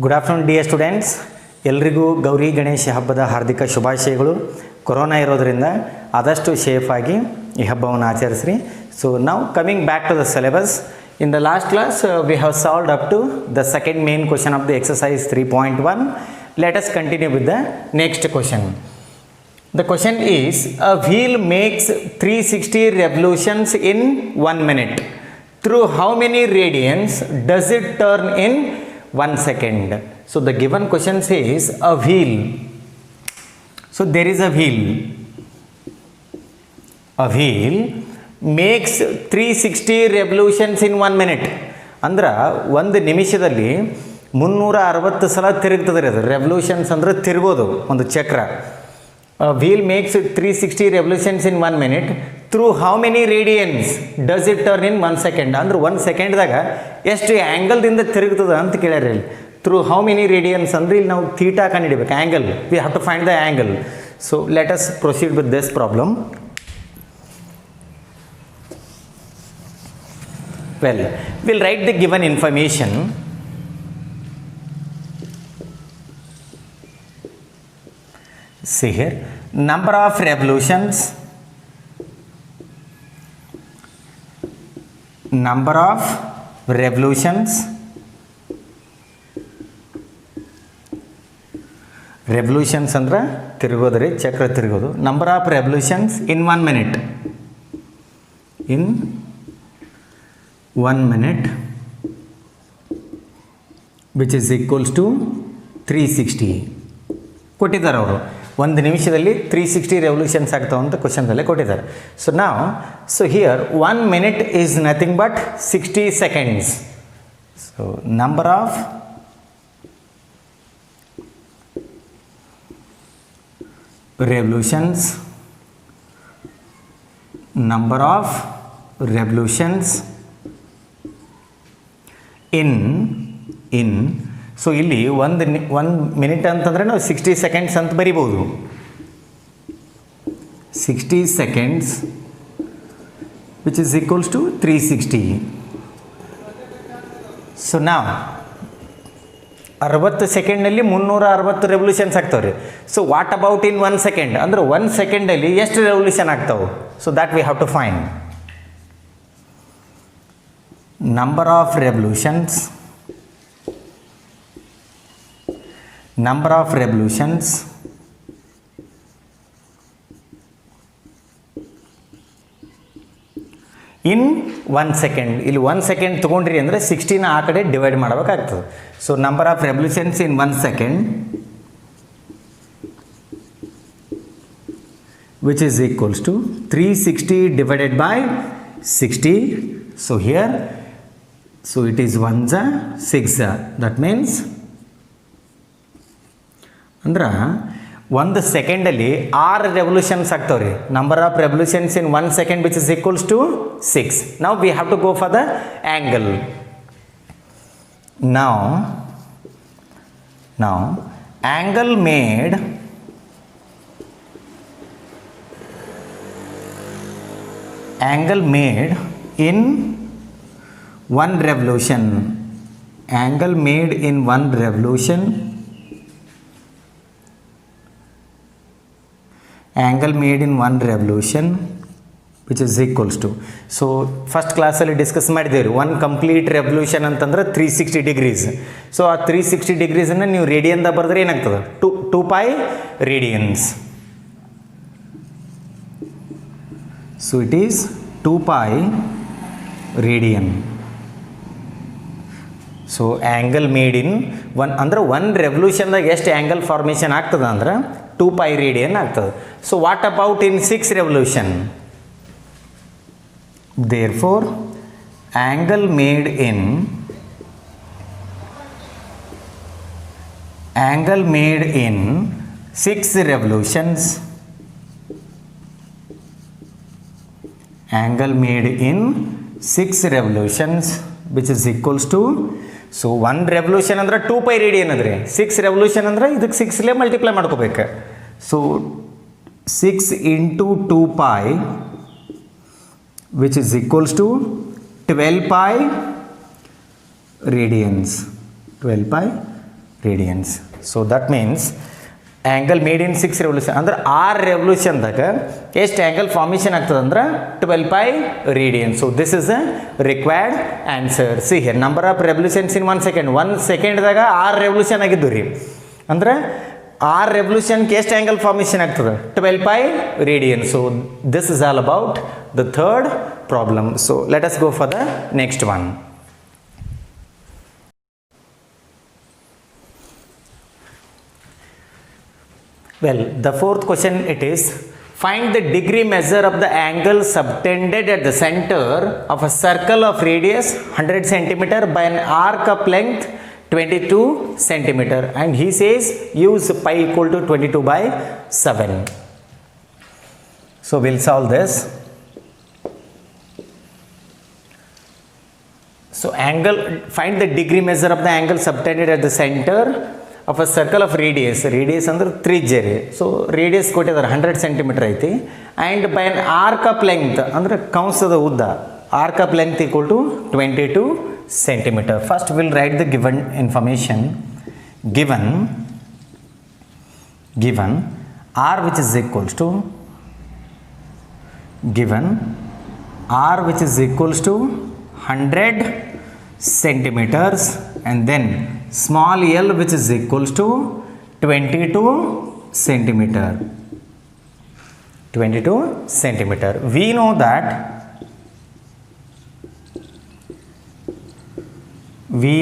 Good afternoon dear students, ಎಲ್ರಿಗೂ ಗೌರಿ ಗಣೇಶ ಹಬ್ಬದ ಹಾರ್ದಿಕ ಶುಭಾಶಯಗಳು. ಕೊರೋನಾ ಇರೋದರಿಂದ ಆದಷ್ಟು ಸೇಫಾಗಿ ಈ ಹಬ್ಬವನ್ನು ಆಚರಿಸ್ರಿ. ಸೊ ನಾವು coming back to the syllabus. In the last class we have solved up to the second main question of the exercise 3.1. Let us continue with the next question. The question is, a wheel makes 360 revolutions in 1 minute. Through how many radians does it turn in 1 second? So the given question says a wheel. So there is a wheel. A wheel makes 360 revolutions in 1 minute. ಅಂದ್ರೆ ಒಂದು ನಿಮಿಷದಲ್ಲಿ 360 ಸಲ ತಿರುಗ್ತದೆ ಅದು. Revolutions ಅಂದರೆ ತಿರುಗೋದು ಒಂದು ಚಕ್ರ. Wheel makes 360 revolutions in 1 minute. Through how many radiance does it turn in 1 second? ಅಂದ್ರೆ 1 ಸೆಕೆಂಡ್ದಾಗ ಎಷ್ಟು ಆ್ಯಂಗಲ್ದಿಂದ ತಿರುಗ್ತದೆ ಅಂತ ಕೇಳ್ಯಾರ ಇಲ್ಲಿ. ಥ್ರೂ ಹೌ ಮೆನಿ ರೇಡಿಯನ್ಸ್ ಅಂದರೆ ಇಲ್ಲಿ ನಾವು ಥೀಟಾ ಕಂಡುಹಿಡಿಬೇಕು, angle. We have to find the angle. So let us proceed with this problem. Well, we'll write the given information. See here, number of revolutions, number of revolutions, revolutions ಅಂದ್ರೆ ತಿರುಗೋದ್ರಿ, ಚಕ್ರ ತಿರುಗೋದು. Number of revolutions in 1 minute, in 1 minute, which is equals to 360 ಕೊಟ್ಟಿದ್ದಾರೆ ಅವರು. ಒಂದು ನಿಮಿಷದಲ್ಲಿ 360 revolutions ಆಗ್ತಾವೆ ಅಂತ ಕ್ವಶನ್ದಲ್ಲೇ ಕೊಟ್ಟಿದ್ದಾರೆ. ಸೊ ನಾವು here 1 minute is nothing but 60 seconds. So number of revolutions, number of revolutions in so ಇಲ್ಲಿ ಒಂದು ಮಿನಿಟ್ ಅಂತಂದರೆ ನಾವು 60 seconds ಅಂತ ಬರಿಬೋದು. 60 seconds which is equals to 360. So ನಾವು 60 ಸೆಕೆಂಡ್ನಲ್ಲಿ 360 ರೆವಲ್ಯೂಷನ್ಸ್ ಆಗ್ತಾವೆ ರೀ. So what about in 1 second? ಅಂದ್ರೆ 1 ಸೆಕೆಂಡಲ್ಲಿ ಎಷ್ಟು ರೆವಲ್ಯೂಷನ್ ಆಗ್ತಾವೆ? So that we have to find. Number of revolutions, number of revolutions in 1 second. ಇಲ್ಲಿ 1 second ತೊಗೊಂಡ್ರಿ ಅಂದರೆ 60ನ ಆ ಕಡೆ ಡಿವೈಡ್ ಮಾಡಬೇಕಾಗ್ತದೆ. So number of revolutions in 1 second which is equals to 360 divided by 60. So here, so it is 1 6. That means ಅಂದ್ರೆ 1 ಸೆಕೆಂಡಲ್ಲಿ 6 revolutions ಆಗ್ತಾವೆ ರೀ. Number of revolutions in 1 second which is equals to 6. ನಾವು we have to go for the angle. ನಾವು angle made in 1 revolution. Angle made in 1 revolution. Angle made in 1 revolution which is equals to. So first ಕ್ಲಾಸಲ್ಲಿ discuss ಮಾಡಿದ್ದೇವೆ. 1 complete revolution ಅಂತಂದ್ರೆ 360 degrees. So ಆ 360 degreesನ್ನು ನೀವು ರೇಡಿಯನ್ದಾಗ ಬರೆದ್ರೆ ಏನಾಗ್ತದೆ? 2 pi radiance. So it is 2 pi radian. So angle made in 1 ಅಂದ್ರೆ 1 ರೆವಲ್ಯೂಷನ್ದಾಗ ಎಷ್ಟು angle formation ಆಗ್ತದೆ ಅಂದ್ರೆ 2 pi ರೇಡಿಯನ್ ಆಗ್ತದೆ. So what about in 6 revolution? Therefore angle made in 6 revolutions, angle made in 6 revolutions which is equals to. So 1 revolution ಅಂದ್ರೆ 2 pi radian ಅದ್ರಿ. 6 revolution ಅಂದ್ರೆ ಇದಕ್ಕೆ 6ಲೇ multiply ಮಾಡ್ಕೋಬೇಕು. So 6 into 2 pi which is equals to 12 pi radians. 12 pi radians. So that means angle made in 6 revolution ಅಂದ್ರೆ 6 revolutionದಾಗ ಎಷ್ಟು angle formation ಆಗ್ತದೆ ಅಂದ್ರೆ 12 pi radians. So this is a required answer. See here, number of revolutions in 1 second. 1 secondದಾಗ 6 revolution ಆಗಿದ್ದು ರೀ. ಅಂದ್ರೆ 6 revolutionಗೆ ಎಷ್ಟು angle formation ಆಗ್ತದೆ? 12 pi radians. So this is all about the third problem. So let us go for the next one. Well, the fourth question it is, find the degree measure of the angle subtended at the center of a circle of radius 100 centimeter by an arc of length 22 centimeter, and he says use pi equal to 22 by 7. So we'll solve this. So find the degree measure of the angle subtended at the center of a circle of radius. Radius ಅಂದ್ರೆ ತ್ರಿಜ್ಯರಿ. So radius ಕೊಟ್ಟಿದ್ದಾರೆ 100 centimetre ಐತಿ, and by an arc of length ಅಂದರೆ ಕಂಸದ ಉದ್ದ, arc of length equal to 22 centimeter. First we'll write the given information. Given r which is equals to given r which is equals to 100 centimeters, and then small l which is equals to 22 centimeter. 22 centimeter. We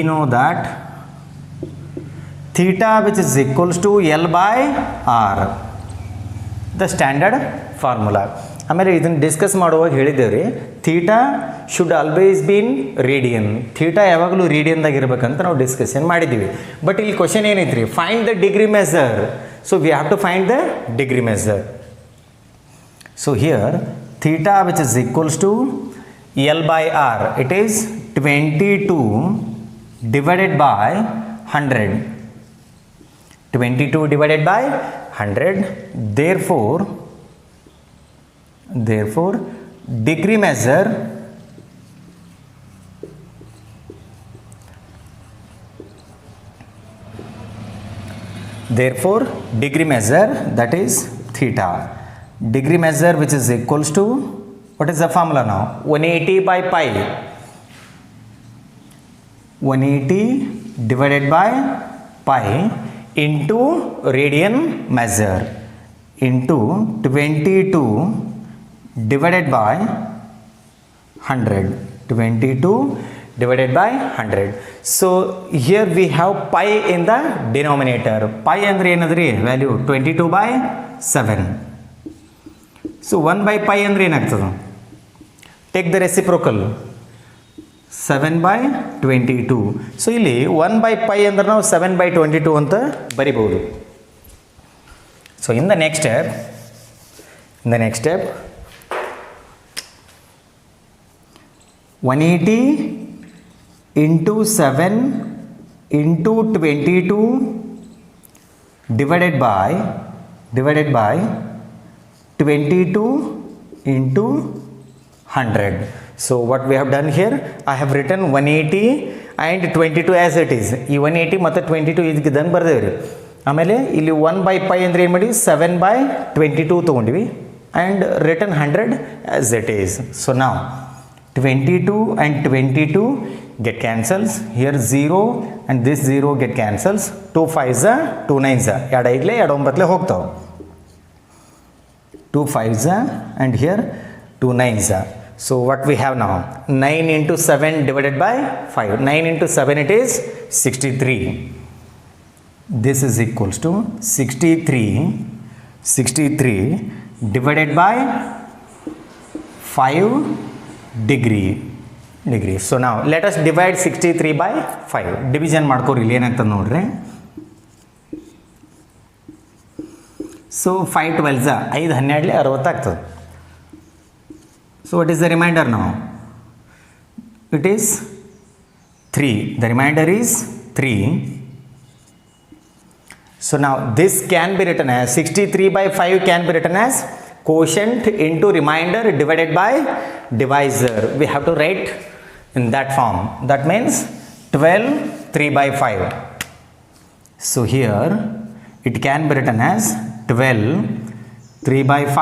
know that theta which is equals to L by R, the standard formula. ಆಮೇಲೆ ಇದನ್ನು discuss ಮಾಡುವಾಗ ಹೇಳಿದ್ದೇವೆ ರೀ, theta should always B in radian. Theta ಯಾವಾಗಲೂ ರೇಡಿಯನ್ದಾಗ ಇರಬೇಕಂತ ನಾವು discussion ಮಾಡಿದ್ದೀವಿ. But ಇಲ್ಲಿ ಕ್ವಶನ್ ಏನೈತೆ ರೀ, find the degree measure. So we have to find the degree measure. So here theta which is equals to L by R, it is 22 divided by 100. 22 divided by 100. Therefore degree measure that is theta. Degree measure which is equals to, what is the formula now? 180 by pi. 180 divided by pi into radian measure into 22 divided by 100. 22 divided by 100. So here we have pi in the denominator. Pi andre enadri value 22 by 7. So 1 by pi andre enagtadu? Take the reciprocal, 7 by 22. So ಇಲ್ಲಿ 1 by pi ಅಂದ್ರೆ ನಾವು 7 by 22 ಅಂತ ಬರಿಬಹುದು. So in the next step 180 into 7 into 22 divided by 22 into 100. So what we have done here, I have written 180 and 22 as it is. ಈ 180 ಮತ್ತು 22 ಇದಕ್ಕೆ ದನ್ ಬರ್ದೇವೆ ರೀ. ಆಮೇಲೆ ಇಲ್ಲಿ 1 by pi ಅಂದರೆ ಏನು ಮಾಡಿ 7 by 22 ತೊಗೊಂಡ್ವಿ and written 100 as it is. So now 22 and 22 get cancels. Here 0 and this 0 get cancels. 2 5s are 2 9s are. ಎರಡು ಐದ್ಲೆ ಎರಡು ಒಂಬತ್ತಲೆ ಹೋಗ್ತಾವೆ. 2 5s are and here 2 9s are. So what we have now, 9 into 7 divided by 5. 9 into 7 it is 63. This is equals to 63 divided by 5 degree. So now let us divide 63 by 5. Division ಮಾಡ್ಕೋರಿ ಇಲ್ಲಿ ಏನಾಗ್ತದೆ ನೋಡ್ರಿ. So 5 12s 5 12 60 ಆಗ್ತದೆ. So what is the remainder now? It is 3. The remainder is 3. So now this can be written as 63 by 5 can be written as quotient into remainder divided by divisor. We have to write in that form. That means 12 3 by 5. So here it can be written as 12 3 by 5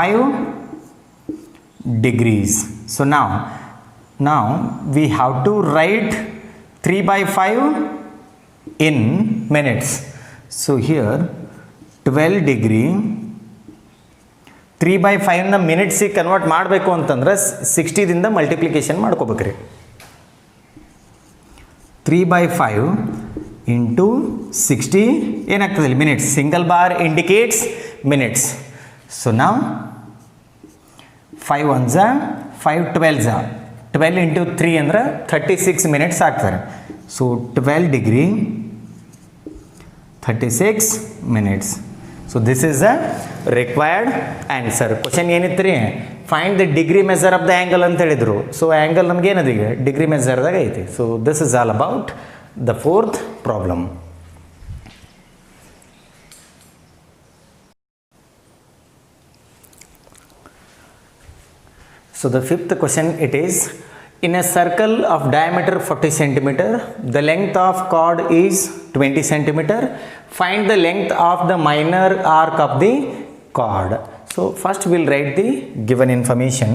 degrees. So now we have to write 3 by 5 in minutes. So here 12 degree 3 by 5 ನ ಮಿನಿಟ್ಸಿಗೆ convert ಮಾಡಬೇಕು ಅಂತಂದ್ರೆ 60 ದಿಂದ multiplication ಮಾಡ್ಕೋಬೇಕ್ರಿ. 3 by 5 into 60 ಏನಾಗ್ತದೆ ಇಲ್ಲಿ minutes. Single bar indicates minutes. So ನಾವು 5 1 5 12 12 into 3 ಅಂದ್ರೆ 36 minutes ಆಗ್ತಾರೆ. So 12 degree 36 minutes. So this is the required answer. Question ಏನಿತ್ತು ರೀ, find the degree measure of the angle ಅಂತ ಹೇಳಿದರು. ಸೊ ಆ್ಯಂಗಲ್ ನಮ್ಗೆ ಏನದು ಈಗ ಡಿಗ್ರಿ ಮೆಜರ್ದಾಗ ಐತಿ. So this is all about the fourth problem. So the fifth question it is, in a circle of diameter 40 centimeter, the length of chord is 20 centimeter. Find the length of the minor arc of the chord. So first we'll write the given information.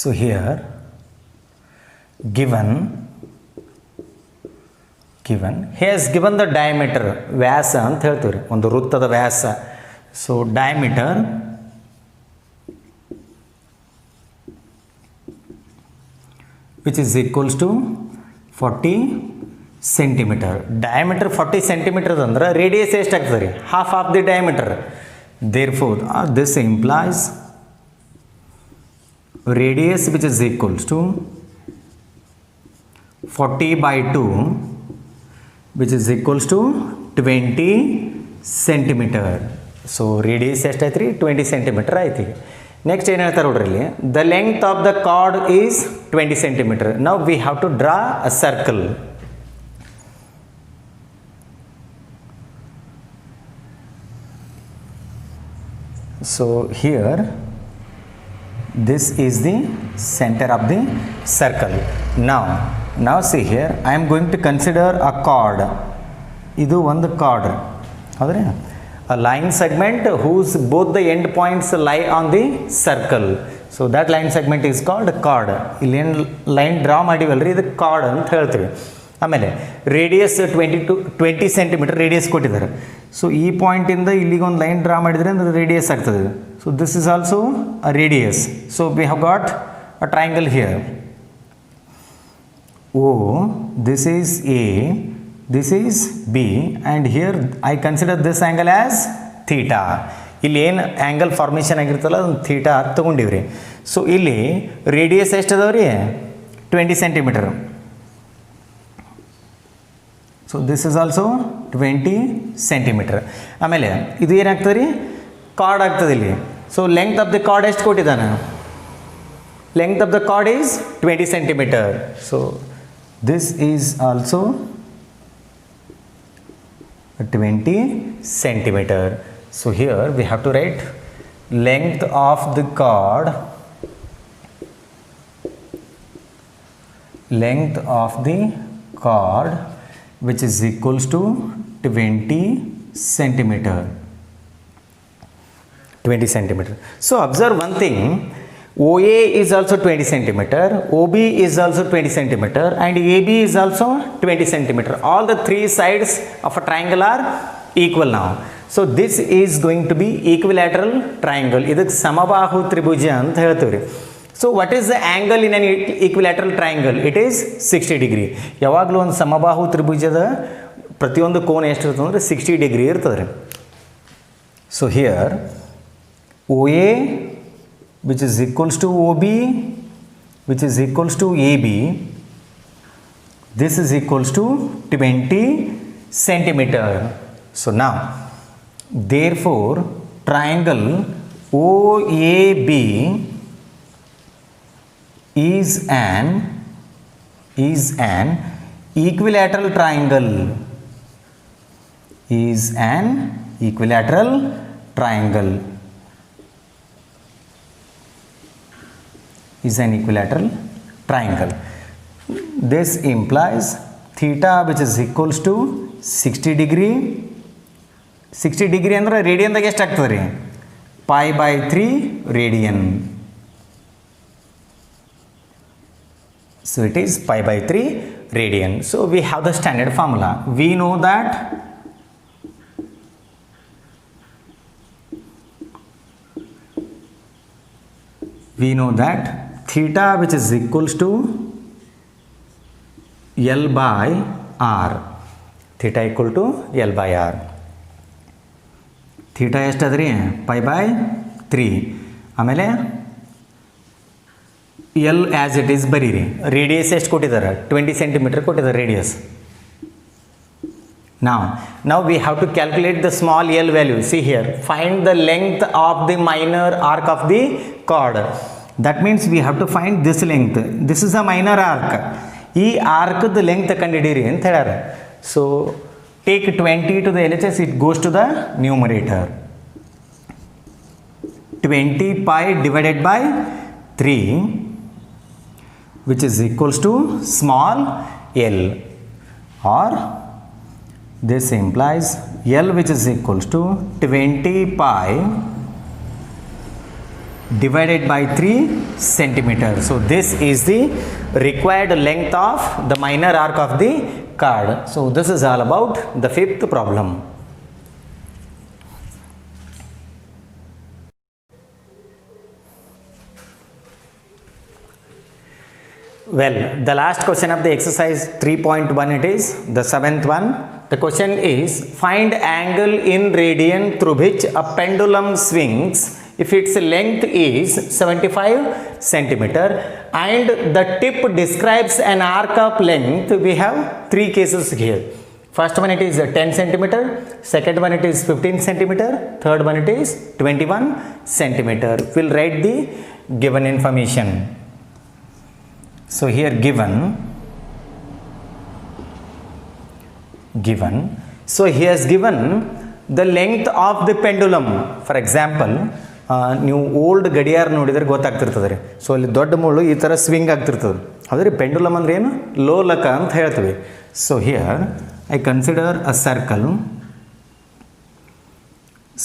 So here given he has given the diameter, ವ್ಯಾಸ ಅಂತ ಹೇಳ್ತೀವಿ, ಒಂದು ವೃತ್ತದ ವ್ಯಾಸ. So diameter which is equals to 40 centimeter. Diameter 40 centimeter ಅಂದ್ರೆ radius ಎಷ್ಟಾಗ್ತದೆ ರೀ, half of the diameter. therefore this implies radius which is equals to 40 by 2 which is equals to 20 centimeter. So radius ಎಷ್ಟಾಯ್ತು ರೀ, 20 centimeter ಆಯ್ತು. Next ಏನು ಹೇಳ್ತಾರೆ ನೋಡ್ರಿ ಇಲ್ಲಿ, the length of the chord is 20 centimeter. Now we have to draw a circle. So here this is the center of the circle. Now see here, I am going to consider a chord. ಇದು ಒಂದು chord ಹೌದ್ರಿ, a line segment whose both the end points lie on the circle. So that line segment is called chord. ಇಲ್ಲಿ ಏನು line draw ಮಾಡಿವಲ್ರಿ, ಇದು chord ಅಂತ ಹೇಳ್ತೀವಿ. ಆಮೇಲೆ radius 20 centimeter radius ಕೊಟ್ಟಿದ್ದಾರೆ. ಸೊ ಈ ಪಾಯಿಂಟಿಂದ ಇಲ್ಲಿಗೆ ಒಂದು ಲೈನ್ ಡ್ರಾ ಮಾಡಿದರೆ ಅಂದರೆ ರೇಡಿಯಸ್ ಆಗ್ತದೆ. So this is also a radius. So we have got a triangle here. O, this is A, this is B, and here I consider this angle as theta. ಇಲ್ಲಿ ಏನು angle formation ಆಗಿರ್ತಲ್ಲ ಅದನ್ನು theta ತೊಗೊಂಡಿವ್ರಿ. So ಇಲ್ಲಿ radius ಎಷ್ಟು ಅದಾವ ರೀ, 20 centimeter. So this is also 20 centimeter. ಆಮೇಲೆ ಇದು ಏನಾಗ್ತದೆ ರೀ, ಕಾರ್ಡ್ ಆಗ್ತದೆ ಇಲ್ಲಿ. So length of the card ಎಷ್ಟು ಕೊಟ್ಟಿದ್ದಾನೆ, length of the chord is 20 centimeter. So this is also 20 centimeter. So here we have to write length of the chord, which is equals to 20 centimeter. 20 centimeter. So observe one thing, OA is also 20 centimeter, OB is also 20 centimeter, and AB is also 20 centimeter. All the three sides of a triangle are equal now. So this is going to be equilateral triangle. ಇದಕ್ಕೆ ಸಮಬಾಹು ತ್ರಿಭುಜ ಅಂತ ಹೇಳ್ತೀವಿ. So what is the angle in an equilateral triangle? It is 60 degree. ಯಾವಾಗಲೂ ಒಂದು ಸಮಬಾಹು ತ್ರಿಭುಜದ ಪ್ರತಿಯೊಂದು ಕೋನ ಎಷ್ಟಿರ್ತದೆ ಅಂದರೆ 60 degree ಇರ್ತದೆ. So here OA which is equals to OB which is equals to AB, this is equals to 20 centimeter. So now therefore triangle OAB is an equilateral triangle, is an equilateral triangle, is an equilateral triangle. this implies theta which is equals to 60 degree. 60 degree ಅಂದರೆ ರೇಡಿಯನ್ದಾಗ ಎಷ್ಟು ಆಗ್ತದೆ ರೀ? π/3 radian. So it is π/3 radian. So we have the standard formula. We know that theta which is equals to L/R. Theta equal to L/R. Theta ಎಷ್ಟು ಅದ ರೀ? π/3. ಆಮೇಲೆ L as it is ಬರೀರಿ. Radius ಎಷ್ಟು ಕೊಟ್ಟಿದ್ದಾರೆ? 20 ಸೆಂಟಿಮೀಟರ್ ಕೊಟ್ಟಿದ್ದಾರೆ radius. Now we have to calculate the small l value. See here, find the length of the minor arc of the chord. That means we have to find this length. This is a minor arc. ಈ ಆರ್ಕ್ದ length ಕಂಡುಹಿಡೀರಿ ಅಂತ ಹೇಳ್ಯಾರ. So take 20 to the LHS, it goes to the numerator. 20 pi divided by 3, which is equals to small l, or this implies L which is equals to 20 pi divided by 3 centimeter. So this is the required length of the minor arc of the chord. So this is all about the fifth problem. Well, the last question of the exercise 3.1, it is the seventh one. The question is, find angle in radian through which a pendulum swings if its length is 75 centimeter and the tip describes an arc of length. We have three cases here. First one, it is 10 centimeter. Second one, it is 15 centimeter. Third one, it is 21 centimeter. We'll write the given information. So here given. So he has given the length of the pendulum. For example, ನೀವು old ಗಡಿಯಾರ ನೋಡಿದರೆ ಗೊತ್ತಾಗ್ತಿರ್ತದೆ ರೀ. So ಅಲ್ಲಿ ದೊಡ್ಡ ಮುಳ್ಳು ಈ ಥರ swing ಆಗ್ತಿರ್ತದೆ. ಹೌದು ರೀ. ಪೆಂಡುಲಮ್ ಅಂದ್ರೆ ಏನು? ಲೋಲಕ ಅಂತ ಹೇಳ್ತೀವಿ. So here I consider a circle.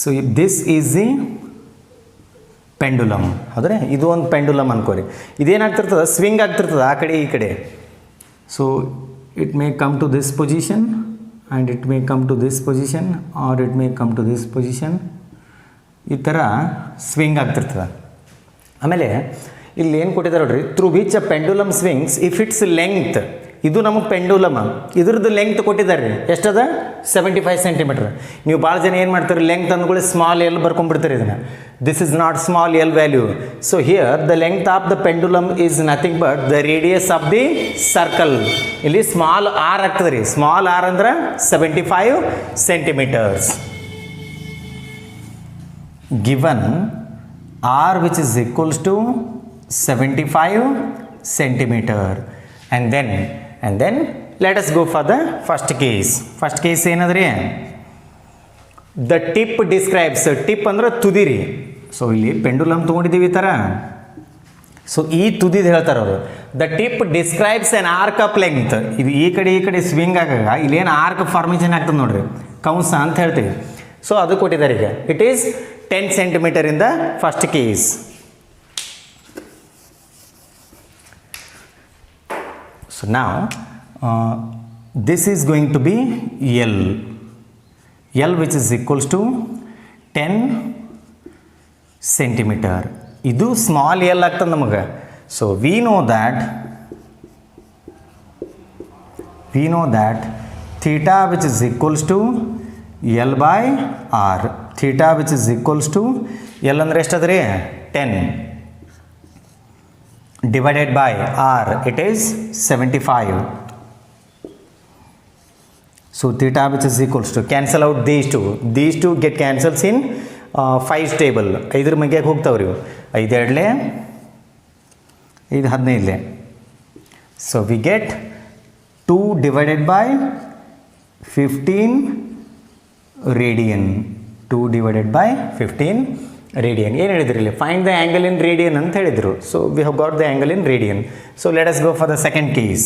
So this is the pendulum. ಹೌದ್ರಿ. ಇದು ಒಂದು ಪೆಂಡುಲಮ್ ಅನ್ಕೋರಿ. ಇದೇನಾಗ್ತಿರ್ತದೆ? ಸ್ವಿಂಗ್ ಆಗ್ತಿರ್ತದೆ ಆ ಕಡೆ ಈ ಕಡೆ. So it may come to this position and it may come to this position or it may come to this position. ಈ ಥರ swing ಆಗ್ತಿರ್ತದೆ. ಆಮೇಲೆ ಇಲ್ಲಿ ಏನು ಕೊಟ್ಟಿದ್ದಾರೆ ನೋಡ್ರಿ, through which a pendulum swings if its length. ಇದು ನಮಗೆ ಪೆಂಡುಲಮ್, ಇದ್ರದ್ದು ಲೆಂಗ್ತ್ ಕೊಟ್ಟಿದ್ದಾರೆ ರೀ. ಎಷ್ಟದ? 75 ಸೆಂಟಿಮೀಟ್ರ್. ನೀವು ಭಾಳ ಜನ ಏನು ಮಾಡ್ತಾರೆ, ಲೆಂಗ್ತ್ ಅಂದ್ಕೊಳ್ಳಿ ಸ್ಮಾಲ್ ಎಲ್ ಬರ್ಕೊಂಡ್ಬಿಡ್ತಾರೆ ಇದನ್ನು. This is not small L value. So here the length of the pendulum is nothing but the radius of the circle. ಇಲ್ಲಿ ಸ್ಮಾಲ್ ಆರ್ ಆಗ್ತದೆ ರೀ. ಸ್ಮಾಲ್ ಆರ್ ಅಂದ್ರೆ 75 centimetres. Given r which is equals to 75 centimeter, and then let us go for the first case. First case ಏನಂದ್ರೆ the tip describes. tip ಅಂದ್ರೆ ತುದಿ ರೀ. So ಇಲ್ಲಿ pendulum ತೊಗೊಂಡಿದ್ದೀವಿ ಈ ಥರ. ಸೊ ಈ ತುದಿದು ಹೇಳ್ತಾರೆ ಅವರು. The tip describes N arc of length. ಇದು ಈ ಕಡೆ ಸ್ವಿಂಗ್ ಆಗಾಗ ಇಲ್ಲೇನು ಆರ್ಕ್ ಫಾರ್ಮೇಷನ್ ಆಗ್ತದೆ ನೋಡ್ರಿ, ಕಂಸ ಅಂತ ಹೇಳ್ತೀವಿ. ಸೊ ಅದು ಕೊಟ್ಟಿದ್ದಾರೆ ಈಗ. It is 10 centimeter in the first case. So now this is going to be L which is equals to 10 centimeter. ಇದು ಸ್ಮಾಲ್ L ಆಗ್ತದೆ ನಮಗೆ. So we know that theta which is equals to L/R. theta which is equals to L ಅಂದ್ರೆ ಎಷ್ಟು ಅದ ರೀ? 10 divided by R, it is 75. So theta which is equals to, cancel out these two get cancels in 5's table. 5 ಮಗೆ ಹೋಗ್ತಾವ್ರಿ ಇವು. 5 ಎರಡಲೆ 5 15. So we get 2 divided by 15 radian. 2 divided by 15 radian. ಏನು ಹೇಳಿದ್ರು ಇಲ್ಲಿ? Find the angle in radian ಅಂತ ಹೇಳಿದರು. So we have got the angle in radian. So let us go for the second case.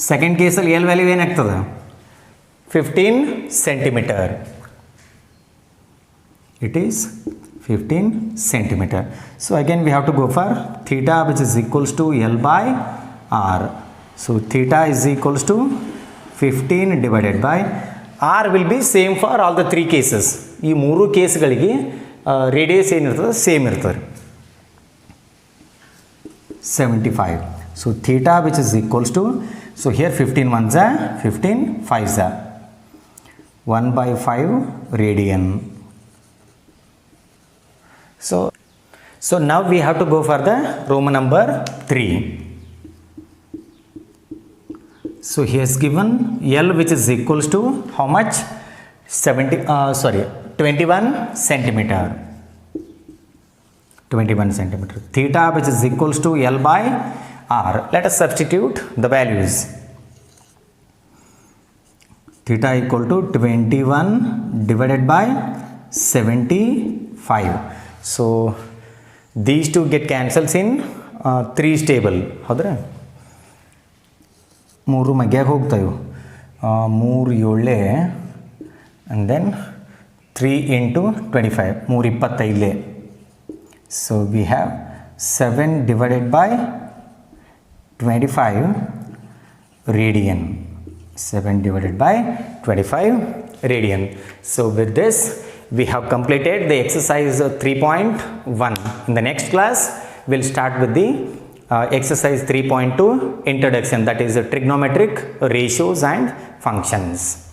Second ಕೇಸಲ್ಲಿ L value ಏನಾಗ್ತದೆ 15 centimetre. It is 15 centimeter. So again we have to go for theta which is equals to L by R. So theta is equals to 15 divided by R will be same for all the three cases. ಈ ಮೂರು ಕೇಸ್ಗಳಿಗೆ radius ಏನಿರ್ತದೆ same ಇರ್ತದೆ 75. So theta which is equals to, so here 15 ones are 15 5s are 1 by 5 radian. So now we have to go for the Roman number 3. So he has given L which is equals to how much 21 centimeter. 21 centimeter. Theta which is equals to L by R. Let us substitute the values. Theta equal to 21 divided by 75. So these two get cancels in 3's table. ಹೌದ್ರಾ 3 ಮಗ್ಯಾಗ ಹೋಗ್ತಾವೆ 3 7 and then 3 into 25 3 25. So we have 7 divided by 25 radian. 7 divided by 25 radian. So with this we have completed the exercise 3.1. In the next class we'll start with the exercise 3.2 introduction, that is trigonometric ratios and functions.